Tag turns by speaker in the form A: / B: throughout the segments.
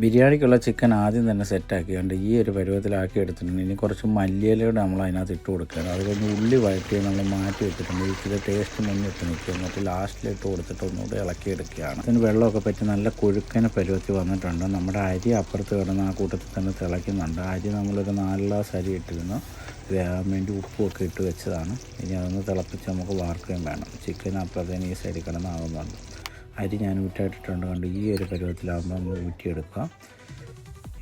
A: ബിരിയാണിക്കുള്ള chicken ആദ്യം തന്നെ സെറ്റാക്കിയുണ്ട് ഈ ഒരു പരുവത്തിലാക്കി എടുത്തിട്ടുണ്ട്. ഇനി കുറച്ച് മല്ലിയിലൂടെ നമ്മൾ അതിനകത്ത് ഇട്ട് കൊടുക്കുകയാണ്. അത് കഴിഞ്ഞ് ഉള്ളി വഴറ്റി നമ്മൾ മാറ്റി വെച്ചിട്ടുണ്ട്. ഇച്ചിരി ടേസ്റ്റ് മുന്നിട്ട് നിൽക്കും. എന്നിട്ട് ലാസ്റ്റിലിട്ട് കൊടുത്തിട്ട് ഒന്നുകൂടെ ഇളക്കിയെടുക്കുകയാണ്. അതിന് വെള്ളമൊക്കെ പറ്റി നല്ല കൊഴുക്കനെ പരുവത്തിൽ വന്നിട്ടുണ്ട്. നമ്മുടെ അരി അപ്പുറത്ത് കിടന്ന് ആ കൂട്ടത്തിൽ തന്നെ തിളയ്ക്കുന്നുണ്ട്. അരി നമ്മളൊരു 4 ഗ്ലാസ് അരി ഇട്ടിരുന്നു. വേകാൻ വേണ്ടി ഉപ്പുമൊക്കെ ഇട്ട് വെച്ചതാണ്. ഇനി അതൊന്ന് തിളപ്പിച്ച് നമുക്ക് വാർക്കുകയും വേണം. ചിക്കൻ അപ്പുറത്തേന് ഈ സൈഡിൽ കിടന്നാകുന്നുണ്ട്. അരി ഞാൻ ഊറ്റായിട്ടിട്ടുണ്ട്. കണ്ട് ഈ ഒരു പരുവത്തിലാകുമ്പോൾ നമ്മൾ ഊറ്റിയെടുക്കുക.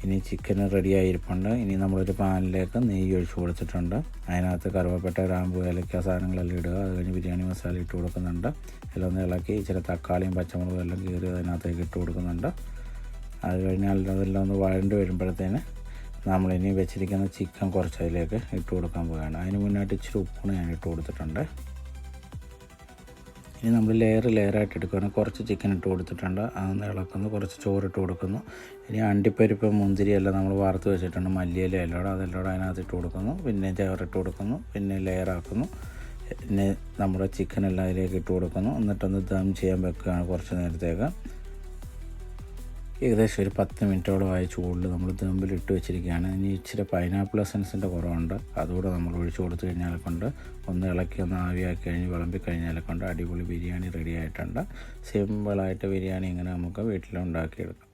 A: ഇനി ചിക്കൻ റെഡിയായിരിപ്പുണ്ട്. ഇനി നമ്മളൊരു പാനിലേക്ക് നെയ്യ് ഒഴിച്ച് കൊടുത്തിട്ടുണ്ട്. അതിനകത്ത് കറുവപ്പട്ട, ഗ്രാമ്പു, ഏലക്ക സാധനങ്ങളെല്ലാം ഇടുക. അത് കഴിഞ്ഞ് ബിരിയാണി മസാല ഇട്ട് കൊടുക്കുന്നുണ്ട്. എല്ലാം ഒന്ന് ഇളക്കി ഇച്ചിരി തക്കാളിയും പച്ചമുളകും എല്ലാം കീറി അതിനകത്തേക്ക് ഇട്ട് കൊടുക്കുന്നുണ്ട്. അത് കഴിഞ്ഞാൽ അതെല്ലാം ഒന്ന് വഴണ്ട് വരുമ്പോഴത്തേന് നമ്മളിനി വെച്ചിരിക്കുന്ന ചിക്കൻ കുറച്ച് അതിലേക്ക് ഇട്ട് കൊടുക്കാൻ പോവുകയാണ്. അതിന് മുന്നായിട്ട് ഇച്ചിരി ഉപ്പും ഞാൻ ഇട്ട് കൊടുത്തിട്ടുണ്ട്. ഇനി നമ്മൾ ലെയറായിട്ട് എടുക്കുകയാണ്. കുറച്ച് ചിക്കൻ ഇട്ട് കൊടുത്തിട്ടുണ്ട്. അതൊന്ന് ഇളക്കുന്നു. കുറച്ച് ചോറിട്ട് കൊടുക്കുന്നു. ഇനി അണ്ടിപ്പരിപ്പ് മുന്തിരി എല്ലാം നമ്മൾ വറുത്ത് വെച്ചിട്ടുണ്ട്. മല്ലിയില എല്ലാം അതിനകത്ത് ഇട്ട് കൊടുക്കുന്നു. പിന്നെ ചോറിട്ട് കൊടുക്കുന്നു. പിന്നെ ലെയറാക്കുന്നു. പിന്നെ നമ്മുടെ ചിക്കൻ എല്ലാം അതിലേക്ക് ഇട്ട് കൊടുക്കുന്നു. എന്നിട്ടൊന്ന് ദം ചെയ്യാൻ വെക്കുകയാണ് കുറച്ച് നേരത്തേക്ക്. ഏകദേശം ഒരു 10 മിനിറ്റോളമായി ചൂടിൽ നമ്മൾ ദമ്പിലിട്ട് വെച്ചിരിക്കുകയാണ്. ഇനി ഇച്ചിരി പൈനാപ്പിൾ എസൻസിൻ്റെ കുറവുണ്ട്. അതുകൂടെ നമ്മൾ ഒഴിച്ച് കൊടുത്തു കഴിഞ്ഞാൽ കൊണ്ട് ഒന്ന് ഇളക്കി ഒന്ന് ആവിയാക്കി കഴിഞ്ഞ് വിളമ്പി കഴിഞ്ഞാൽ കൊണ്ട് അടിപൊളി ബിരിയാണി റെഡി ആയിട്ടുണ്ട്. സിമ്പിളായിട്ട് ബിരിയാണി ഇങ്ങനെ നമുക്ക് വീട്ടിലുണ്ടാക്കിയെടുക്കാം.